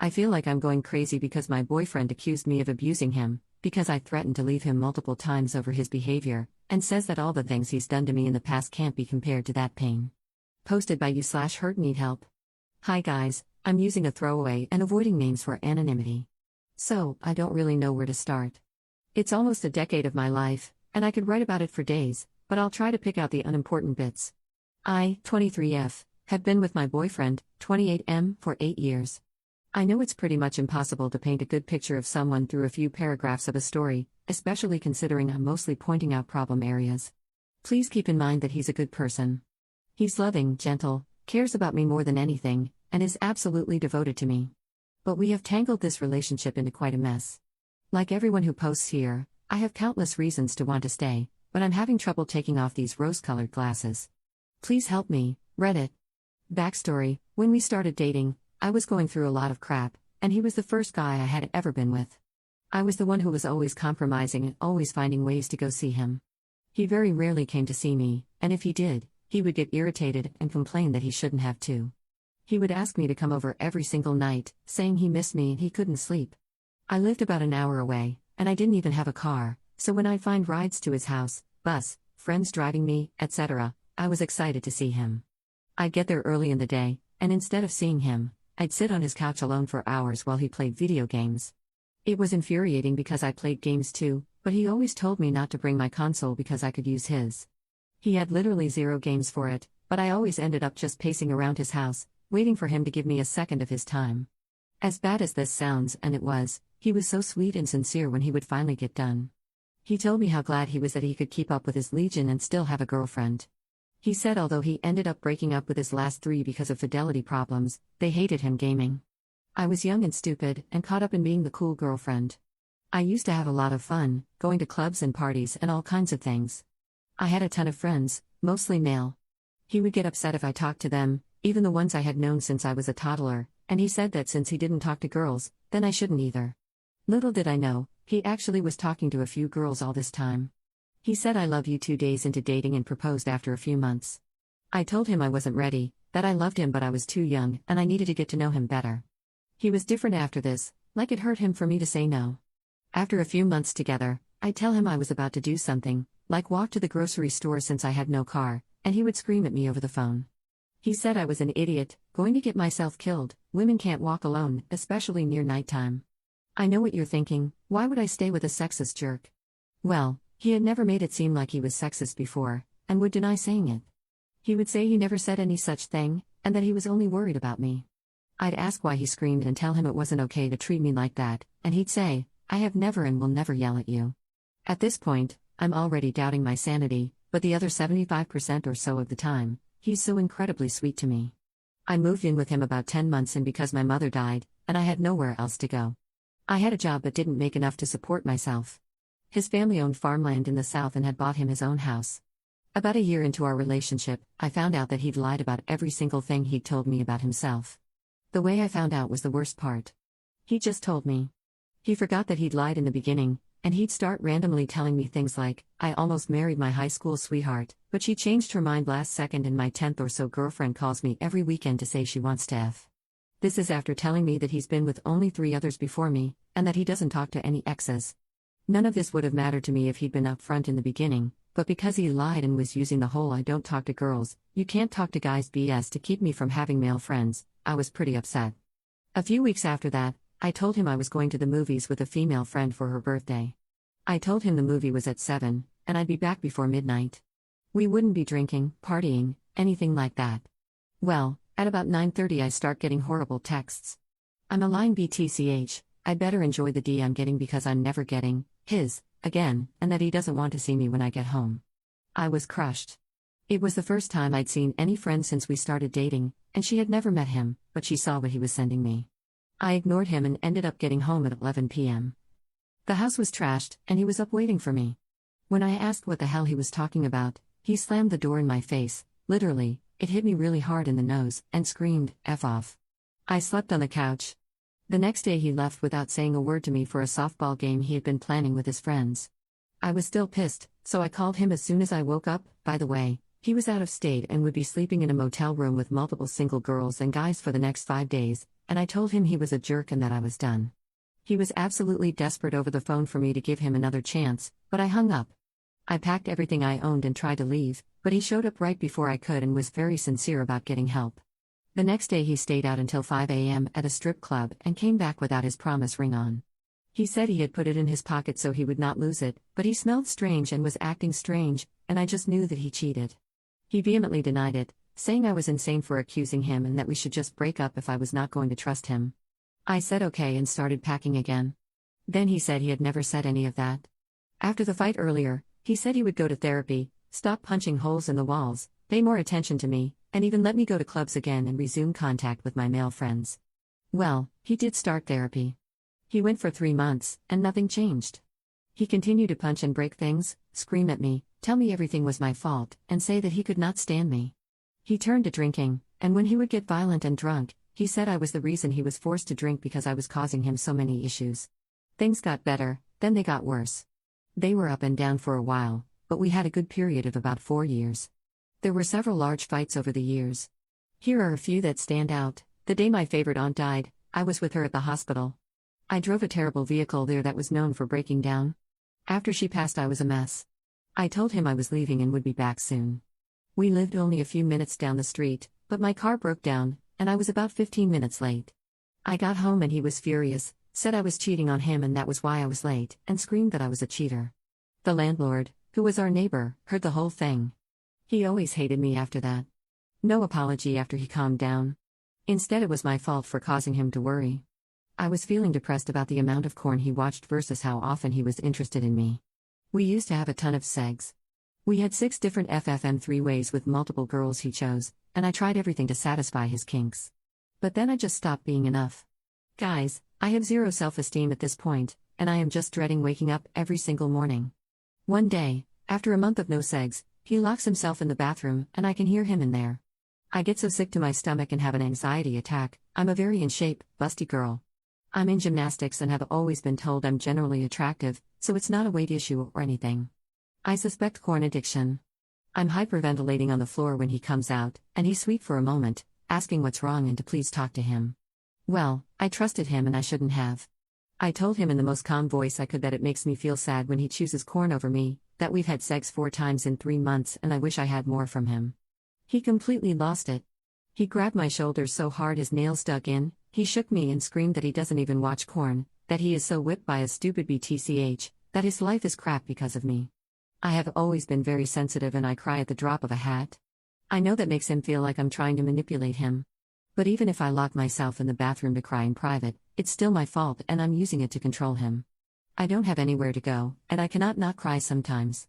I feel like I'm going crazy because my boyfriend accused me of abusing him, because I threatened to leave him multiple times over his behavior, and says that all the things he's done to me in the past can't be compared to that pain. Posted by you/hurt need help. Hi guys, I'm using a throwaway and avoiding names for anonymity. So, I don't really know where to start. It's almost a decade of my life, and I could write about it for days, but I'll try to pick out the unimportant bits. I, 23F, have been with my boyfriend, 28M, for 8 years. I know it's pretty much impossible to paint a good picture of someone through a few paragraphs of a story, especially considering I'm mostly pointing out problem areas. Please keep in mind that he's a good person. He's loving, gentle, cares about me more than anything, and is absolutely devoted to me. But we have tangled this relationship into quite a mess. Like everyone who posts here, I have countless reasons to want to stay, but I'm having trouble taking off these rose-colored glasses. Please help me, Reddit. Backstory: when we started dating, I was going through a lot of crap, and he was the first guy I had ever been with. I was the one who was always compromising and always finding ways to go see him. He very rarely came to see me, and if he did, he would get irritated and complain that he shouldn't have to. He would ask me to come over every single night, saying he missed me and he couldn't sleep. I lived about an hour away, and I didn't even have a car, so when I'd find rides to his house, bus, friends driving me, etc., I was excited to see him. I'd get there early in the day, and instead of seeing him, I'd sit on his couch alone for hours while he played video games. It was infuriating because I played games too, but he always told me not to bring my console because I could use his. He had literally 0 games for it, but I always ended up just pacing around his house, waiting for him to give me a second of his time. As bad as this sounds, and it was, he was so sweet and sincere when he would finally get done. He told me how glad he was that he could keep up with his legion and still have a girlfriend. He said although he ended up breaking up with his last 3 because of fidelity problems, they hated him gaming. I was young and stupid, and caught up in being the cool girlfriend. I used to have a lot of fun, going to clubs and parties and all kinds of things. I had a ton of friends, mostly male. He would get upset if I talked to them, even the ones I had known since I was a toddler, and he said that since he didn't talk to girls, then I shouldn't either. Little did I know, he actually was talking to a few girls all this time. He said I love you 2 days into dating and proposed after a few months. I told him I wasn't ready, that I loved him but I was too young and I needed to get to know him better. He was different after this, like it hurt him for me to say no. After a few months together, I'd tell him I was about to do something, like walk to the grocery store since I had no car, and he would scream at me over the phone. He said I was an idiot, going to get myself killed, women can't walk alone, especially near nighttime. I know what you're thinking, why would I stay with a sexist jerk? Well, he had never made it seem like he was sexist before, and would deny saying it. He would say he never said any such thing, and that he was only worried about me. I'd ask why he screamed and tell him it wasn't okay to treat me like that, and he'd say, I have never and will never yell at you. At this point, I'm already doubting my sanity, but the other 75% or so of the time, he's so incredibly sweet to me. I moved in with him about 10 months in because my mother died, and I had nowhere else to go. I had a job but didn't make enough to support myself. His family owned farmland in the south and had bought him his own house. About a year into our relationship, I found out that he'd lied about every single thing he'd told me about himself. The way I found out was the worst part. He just told me. He forgot that he'd lied in the beginning, and he'd start randomly telling me things like, I almost married my high school sweetheart, but she changed her mind last second and my 10th or so girlfriend calls me every weekend to say she wants to F. This is after telling me that he's been with only 3 others before me, and that he doesn't talk to any exes. None of this would have mattered to me if he'd been upfront in the beginning, but because he lied and was using the whole I don't talk to girls, you can't talk to guys BS to keep me from having male friends, I was pretty upset. A few weeks after that, I told him I was going to the movies with a female friend for her birthday. I told him the movie was at 7, and I'd be back before midnight. We wouldn't be drinking, partying, anything like that. Well, at about 9:30 I start getting horrible texts. I'm a line BTCH, I better enjoy the D I'm getting because I'm never getting his again, and that he doesn't want to see me when I get home. I was crushed. It was the first time I'd seen any friend since we started dating, and she had never met him, but she saw what he was sending me. I ignored him and ended up getting home at 11 p.m. The house was trashed, and he was up waiting for me. When I asked what the hell he was talking about, he slammed the door in my face, literally, it hit me really hard in the nose, and screamed, F off. I slept on the couch. The next day he left without saying a word to me for a softball game he had been planning with his friends. I was still pissed, so I called him as soon as I woke up. By the way, he was out of state and would be sleeping in a motel room with multiple single girls and guys for the next 5 days, and I told him he was a jerk and that I was done. He was absolutely desperate over the phone for me to give him another chance, but I hung up. I packed everything I owned and tried to leave, but he showed up right before I could and was very sincere about getting help. The next day he stayed out until 5 a.m. at a strip club and came back without his promise ring on. He said he had put it in his pocket so he would not lose it, but he smelled strange and was acting strange, and I just knew that he cheated. He vehemently denied it, saying I was insane for accusing him and that we should just break up if I was not going to trust him. I said okay and started packing again. Then he said he had never said any of that. After the fight earlier, he said he would go to therapy, stop punching holes in the walls, pay more attention to me, and even let me go to clubs again and resume contact with my male friends. Well, he did start therapy. He went for 3 months, and nothing changed. He continued to punch and break things, scream at me, tell me everything was my fault, and say that he could not stand me. He turned to drinking, and when he would get violent and drunk, he said I was the reason he was forced to drink because I was causing him so many issues. Things got better, then they got worse. They were up and down for a while, but we had a good period of about 4 years. There were several large fights over the years. Here are a few that stand out. The day my favorite aunt died, I was with her at the hospital. I drove a terrible vehicle there that was known for breaking down. After she passed, I was a mess. I told him I was leaving and would be back soon. We lived only a few minutes down the street, but my car broke down, and I was about 15 minutes late. I got home and he was furious, said I was cheating on him and that was why I was late, and screamed that I was a cheater. The landlord, who was our neighbor, heard the whole thing. He always hated me after that. No apology after he calmed down. Instead, it was my fault for causing him to worry. I was feeling depressed about the amount of porn he watched versus how often he was interested in me. We used to have a ton of sex. We had 6 different FFM 3-ways with multiple girls he chose, and I tried everything to satisfy his kinks. But then I just stopped being enough. Guys, I have zero self-esteem at this point, and I am just dreading waking up every single morning. One day, after a month of no sex, he locks himself in the bathroom and I can hear him in there. I get so sick to my stomach and have an anxiety attack. I'm a very in shape, busty girl. I'm in gymnastics and have always been told I'm generally attractive, so it's not a weight issue or anything. I suspect porn addiction. I'm hyperventilating on the floor when he comes out, and he's sweet for a moment, asking what's wrong and to please talk to him. Well, I trusted him and I shouldn't have. I told him in the most calm voice I could that it makes me feel sad when he chooses corn over me, that we've had sex 4 times in 3 months and I wish I had more from him. He completely lost it. He grabbed my shoulders so hard his nails dug in, he shook me and screamed that he doesn't even watch corn, that he is so whipped by a stupid BTCH, that his life is crap because of me. I have always been very sensitive and I cry at the drop of a hat. I know that makes him feel like I'm trying to manipulate him. But even if I lock myself in the bathroom to cry in private, it's still my fault and I'm using it to control him. I don't have anywhere to go, and I cannot not cry sometimes.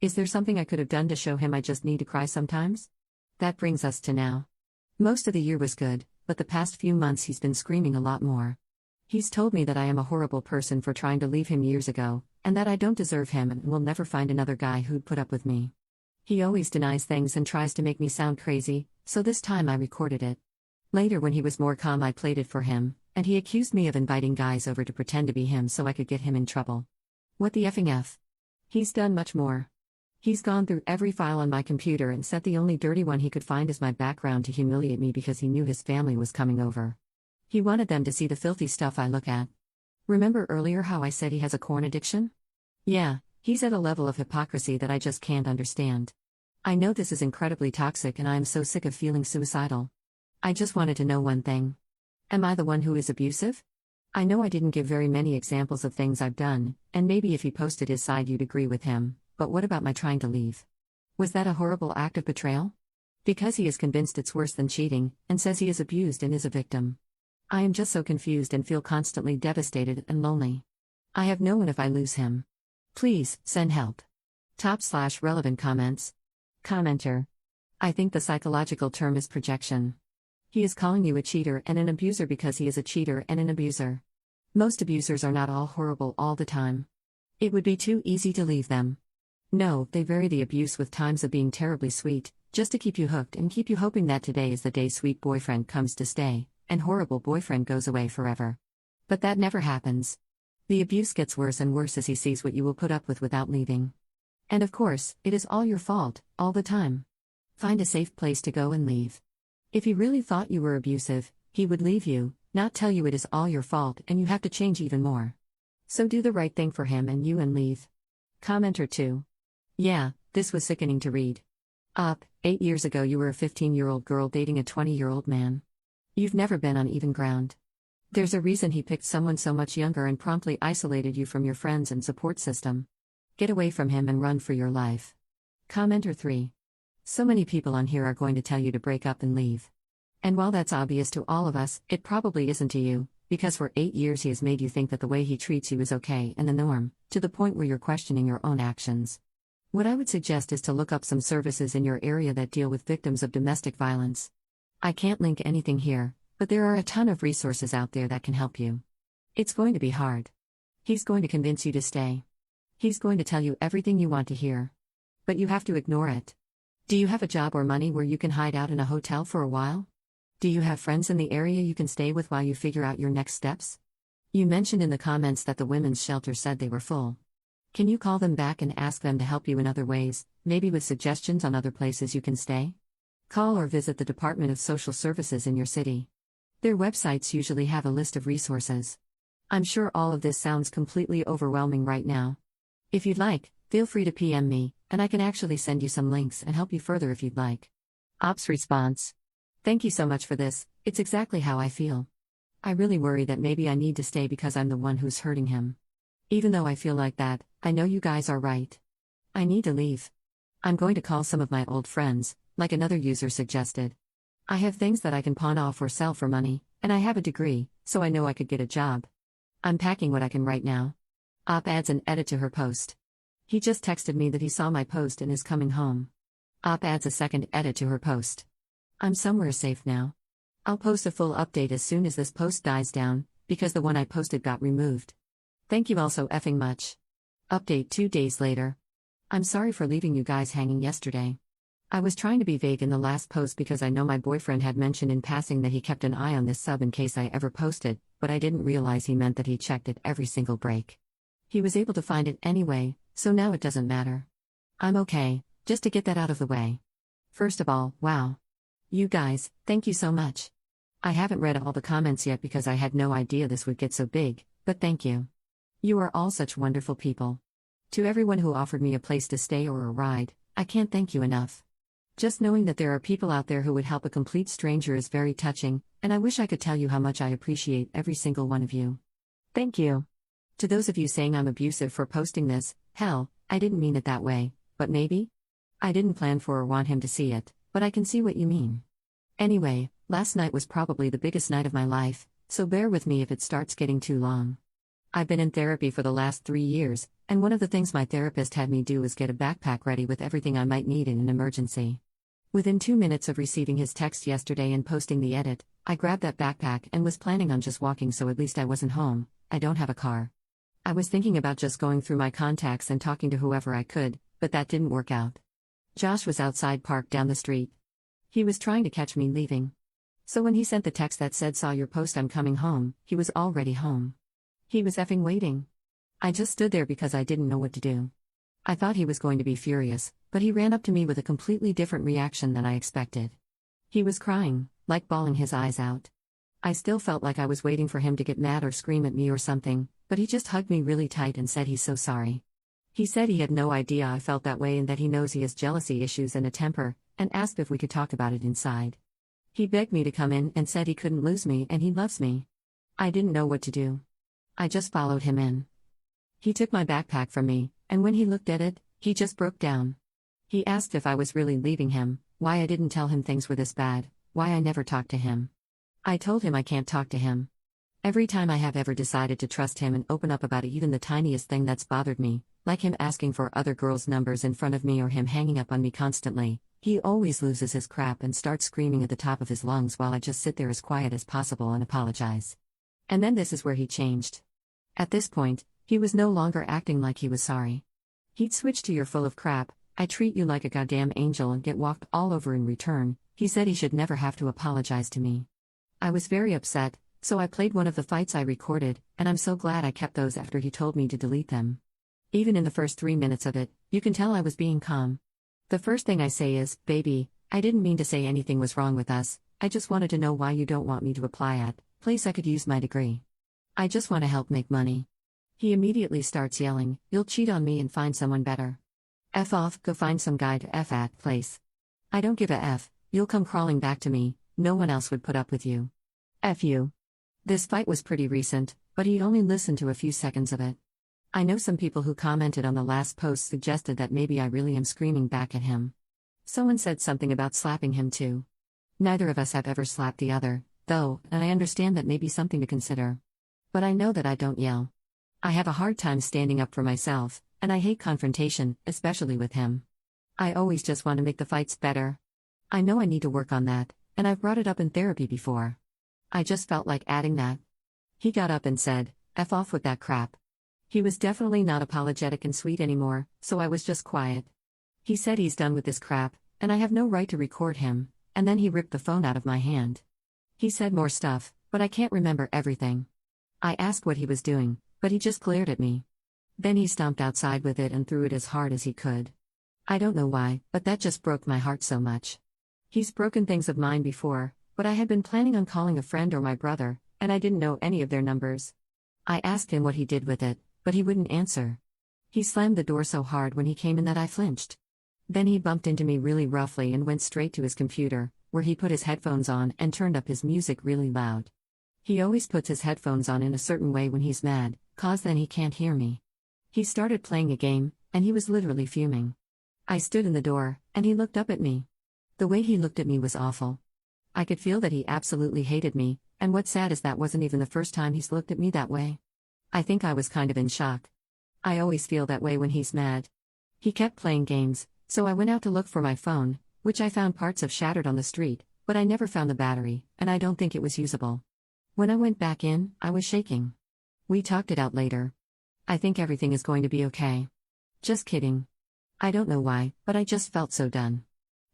Is there something I could have done to show him I just need to cry sometimes? That brings us to now. Most of the year was good, but the past few months he's been screaming a lot more. He's told me that I am a horrible person for trying to leave him years ago, and that I don't deserve him and will never find another guy who'd put up with me. He always denies things and tries to make me sound crazy, so this time I recorded it. Later when he was more calm I played it for him, and he accused me of inviting guys over to pretend to be him so I could get him in trouble. What the effing F? He's done much more. He's gone through every file on my computer and set the only dirty one he could find as my background to humiliate me because he knew his family was coming over. He wanted them to see the filthy stuff I look at. Remember earlier how I said he has a corn addiction? Yeah, he's at a level of hypocrisy that I just can't understand. I know this is incredibly toxic and I am so sick of feeling suicidal. I just wanted to know one thing. Am I the one who is abusive? I know I didn't give very many examples of things I've done, and maybe if he posted his side you'd agree with him. But what about my trying to leave? Was that a horrible act of betrayal? Because he is convinced it's worse than cheating, and says he is abused and is a victim. I am just so confused and feel constantly devastated and lonely. I have no one if I lose him. Please, send help. /relevant comments. Commenter. I think the psychological term is projection. He is calling you a cheater and an abuser because he is a cheater and an abuser. Most abusers are not all horrible all the time. It would be too easy to leave them. No, they vary the abuse with times of being terribly sweet, just to keep you hooked and keep you hoping that today is the day sweet boyfriend comes to stay, and horrible boyfriend goes away forever. But that never happens. The abuse gets worse and worse as he sees what you will put up with without leaving. And of course, it is all your fault, all the time. Find a safe place to go and leave. If he really thought you were abusive, he would leave you, not tell you it is all your fault and you have to change even more. So do the right thing for him and you and leave. Commenter 2. Yeah, this was sickening to read. 8 years ago you were a 15-year-old girl dating a 20-year-old man. You've never been on even ground. There's a reason he picked someone so much younger and promptly isolated you from your friends and support system. Get away from him and run for your life. Commenter 3. So many people on here are going to tell you to break up and leave. And while that's obvious to all of us, it probably isn't to you, because for 8 years he has made you think that the way he treats you is okay and the norm, to the point where you're questioning your own actions. What I would suggest is to look up some services in your area that deal with victims of domestic violence. I can't link anything here, but there are a ton of resources out there that can help you. It's going to be hard. He's going to convince you to stay. He's going to tell you everything you want to hear. But you have to ignore it. Do you have a job or money where you can hide out in a hotel for a while? Do you have friends in the area you can stay with while you figure out your next steps? You mentioned in the comments that the women's shelter said they were full. Can you call them back and ask them to help you in other ways, maybe with suggestions on other places you can stay? Call or visit the Department of Social Services in your city. Their websites usually have a list of resources. I'm sure all of this sounds completely overwhelming right now. If you'd like, feel free to PM me, and I can actually send you some links and help you further if you'd like. Ops response. Thank you so much for this, it's exactly how I feel. I really worry that maybe I need to stay because I'm the one who's hurting him. Even though I feel like that, I know you guys are right. I need to leave. I'm going to call some of my old friends, like another user suggested. I have things that I can pawn off or sell for money, and I have a degree, so I know I could get a job. I'm packing what I can right now. Op adds an edit to her post. He just texted me that he saw my post and is coming home. Op adds a second edit to her post. I'm somewhere safe now. I'll post a full update as soon as this post dies down, because the one I posted got removed. Thank you all so effing much. Update 2 days later. I'm sorry for leaving you guys hanging yesterday. I was trying to be vague in the last post because I know my boyfriend had mentioned in passing that he kept an eye on this sub in case I ever posted, but I didn't realize he meant that he checked it every single break. He was able to find it anyway, so now it doesn't matter. I'm okay, just to get that out of the way. First of all, wow. You guys, thank you so much. I haven't read all the comments yet because I had no idea this would get so big, but thank you. You are all such wonderful people. To everyone who offered me a place to stay or a ride, I can't thank you enough. Just knowing that there are people out there who would help a complete stranger is very touching, and I wish I could tell you how much I appreciate every single one of you. Thank you. To those of you saying I'm abusive for posting this, hell, I didn't mean it that way, but maybe? I didn't plan for or want him to see it, but I can see what you mean. Anyway, last night was probably the biggest night of my life, so bear with me if it starts getting too long. I've been in therapy for the last 3 years, and one of the things my therapist had me do is get a backpack ready with everything I might need in an emergency. Within 2 minutes of receiving his text yesterday and posting the edit, I grabbed that backpack and was planning on just walking, so at least I wasn't home. I don't have a car. I was thinking about just going through my contacts and talking to whoever I could, but that didn't work out. Josh was outside parked down the street. He was trying to catch me leaving. So when he sent the text that said "saw your post, I'm coming home," he was already home. He was effing waiting. I just stood there because I didn't know what to do. I thought he was going to be furious, but he ran up to me with a completely different reaction than I expected. He was crying, like bawling his eyes out. I still felt like I was waiting for him to get mad or scream at me or something, but he just hugged me really tight and said he's so sorry. He said he had no idea I felt that way and that he knows he has jealousy issues and a temper, and asked if we could talk about it inside. He begged me to come in and said he couldn't lose me and he loves me. I didn't know what to do. I just followed him in. He took my backpack from me, and when he looked at it, he just broke down. He asked if I was really leaving him, why I didn't tell him things were this bad, why I never talked to him. I told him I can't talk to him. Every time I have ever decided to trust him and open up about even the tiniest thing that's bothered me, like him asking for other girls' numbers in front of me or him hanging up on me constantly, he always loses his crap and starts screaming at the top of his lungs while I just sit there as quiet as possible and apologize. And then this is where he changed. At this point, he was no longer acting like he was sorry. He'd switch to "you're full of crap, I treat you like a goddamn angel," and get walked all over in return. He said he should never have to apologize to me. I was very upset, so I played one of the fights I recorded, and I'm so glad I kept those after he told me to delete them. Even in the first 3 minutes of it, you can tell I was being calm. The first thing I say is, "Baby, I didn't mean to say anything was wrong with us, I just wanted to know why you don't want me to apply at Place I could use my degree. I just want to help make money. He immediately starts yelling, "You'll cheat on me and find someone better. F off, go find some guy to F at, place. I don't give a F, you'll come crawling back to me, no one else would put up with you. F you." This fight was pretty recent, but he only listened to a few seconds of it. I know some people who commented on the last post suggested that maybe I really am screaming back at him. Someone said something about slapping him too. Neither of us have ever slapped the other, though, and I understand that may be something to consider. But I know that I don't yell. I have a hard time standing up for myself, and I hate confrontation, especially with him. I always just want to make the fights better. I know I need to work on that, and I've brought it up in therapy before. I just felt like adding that. He got up and said, "F off with that crap." He was definitely not apologetic and sweet anymore, so I was just quiet. He said he's done with this crap, and I have no right to record him, and then he ripped the phone out of my hand. He said more stuff, but I can't remember everything. I asked what he was doing, but he just glared at me. Then he stomped outside with it and threw it as hard as he could. I don't know why, but that just broke my heart so much. He's broken things of mine before, but I had been planning on calling a friend or my brother, and I didn't know any of their numbers. I asked him what he did with it, but he wouldn't answer. He slammed the door so hard when he came in that I flinched. Then he bumped into me really roughly and went straight to his computer, where he put his headphones on and turned up his music really loud. He always puts his headphones on in a certain way when he's mad, 'cause then he can't hear me. He started playing a game, and he was literally fuming. I stood in the door, and he looked up at me. The way he looked at me was awful. I could feel that he absolutely hated me, and what's sad is that wasn't even the first time he's looked at me that way. I think I was kind of in shock. I always feel that way when he's mad. He kept playing games, so I went out to look for my phone, which I found parts of shattered on the street, but I never found the battery, and I don't think it was usable. When I went back in, I was shaking. We talked it out later. I think everything is going to be okay. Just kidding. I don't know why, but I just felt so done.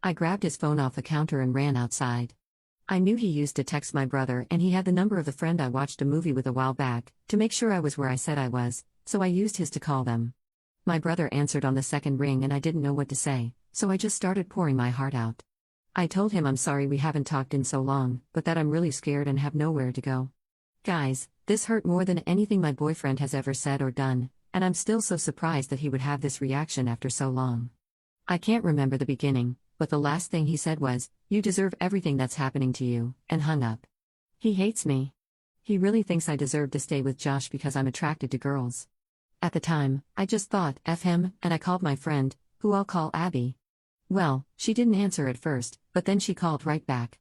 I grabbed his phone off the counter and ran outside. I knew he used to text my brother and he had the number of the friend I watched a movie with a while back, to make sure I was where I said I was, so I used his to call them. My brother answered on the second ring and I didn't know what to say, so I just started pouring my heart out. I told him I'm sorry we haven't talked in so long, but that I'm really scared and have nowhere to go. Guys, this hurt more than anything my boyfriend has ever said or done, and I'm still so surprised that he would have this reaction after so long. I can't remember the beginning, but the last thing he said was, "You deserve everything that's happening to you," and hung up. He hates me. He really thinks I deserve to stay with Josh because I'm attracted to girls. At the time, I just thought, F him, and I called my friend, who I'll call Abby. Well, she didn't answer at first, but then she called right back.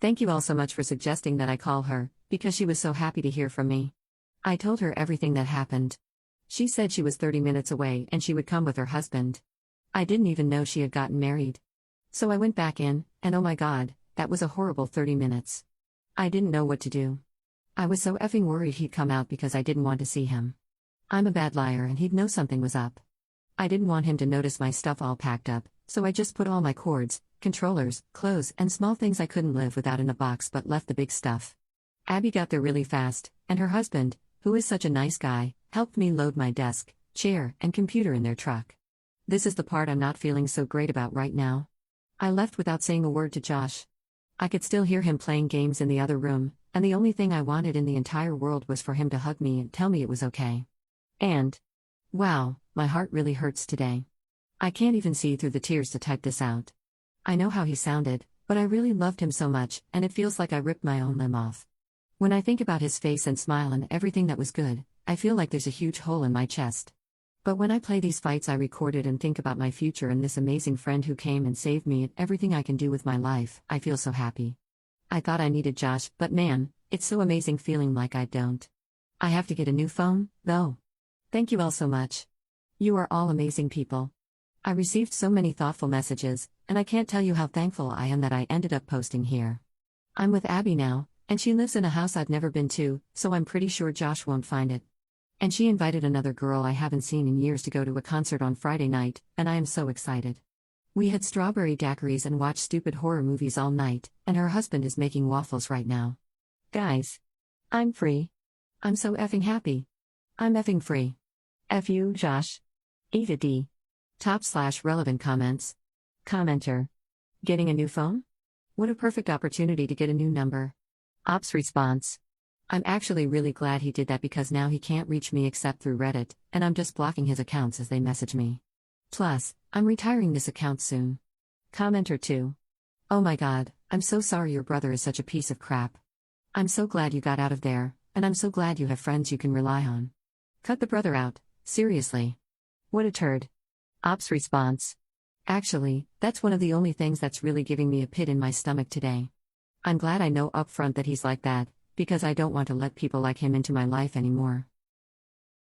Thank you all so much for suggesting that I call her, because she was so happy to hear from me. I told her everything that happened. She said she was 30 minutes away and she would come with her husband. I didn't even know she had gotten married. So I went back in, and oh my god, that was a horrible 30 minutes. I didn't know what to do. I was so effing worried he'd come out because I didn't want to see him. I'm a bad liar and he'd know something was up. I didn't want him to notice my stuff all packed up, so I just put all my cords, controllers, clothes, and small things I couldn't live without in a box but left the big stuff. Abby got there really fast, and her husband, who is such a nice guy, helped me load my desk, chair, and computer in their truck. This is the part I'm not feeling so great about right now. I left without saying a word to Josh. I could still hear him playing games in the other room, and the only thing I wanted in the entire world was for him to hug me and tell me it was okay. And, wow, my heart really hurts today. I can't even see through the tears to type this out. I know how he sounded, but I really loved him so much, and it feels like I ripped my own limb off. When I think about his face and smile and everything that was good, I feel like there's a huge hole in my chest. But when I play these fights I recorded and think about my future and this amazing friend who came and saved me and everything I can do with my life, I feel so happy. I thought I needed Josh, but man, it's so amazing feeling like I don't. I have to get a new phone, though. Thank you all so much. You are all amazing people. I received so many thoughtful messages, and I can't tell you how thankful I am that I ended up posting here. I'm with Abby now, and she lives in a house I've never been to, so I'm pretty sure Josh won't find it. And she invited another girl I haven't seen in years to go to a concert on Friday night, and I am so excited. We had strawberry daiquiris and watched stupid horror movies all night, and her husband is making waffles right now. Guys, I'm free. I'm so effing happy. I'm effing free. F you, Josh. Eva D. /relevant comments. Commenter. Getting a new phone? What a perfect opportunity to get a new number. Ops response. I'm actually really glad he did that because now he can't reach me except through Reddit, and I'm just blocking his accounts as they message me. Plus, I'm retiring this account soon. Commenter 2. Oh my god, I'm so sorry your brother is such a piece of crap. I'm so glad you got out of there, and I'm so glad you have friends you can rely on. Cut the brother out, seriously. What a turd. Ops response. Actually, that's one of the only things that's really giving me a pit in my stomach today. I'm glad I know upfront that he's like that, because I don't want to let people like him into my life anymore.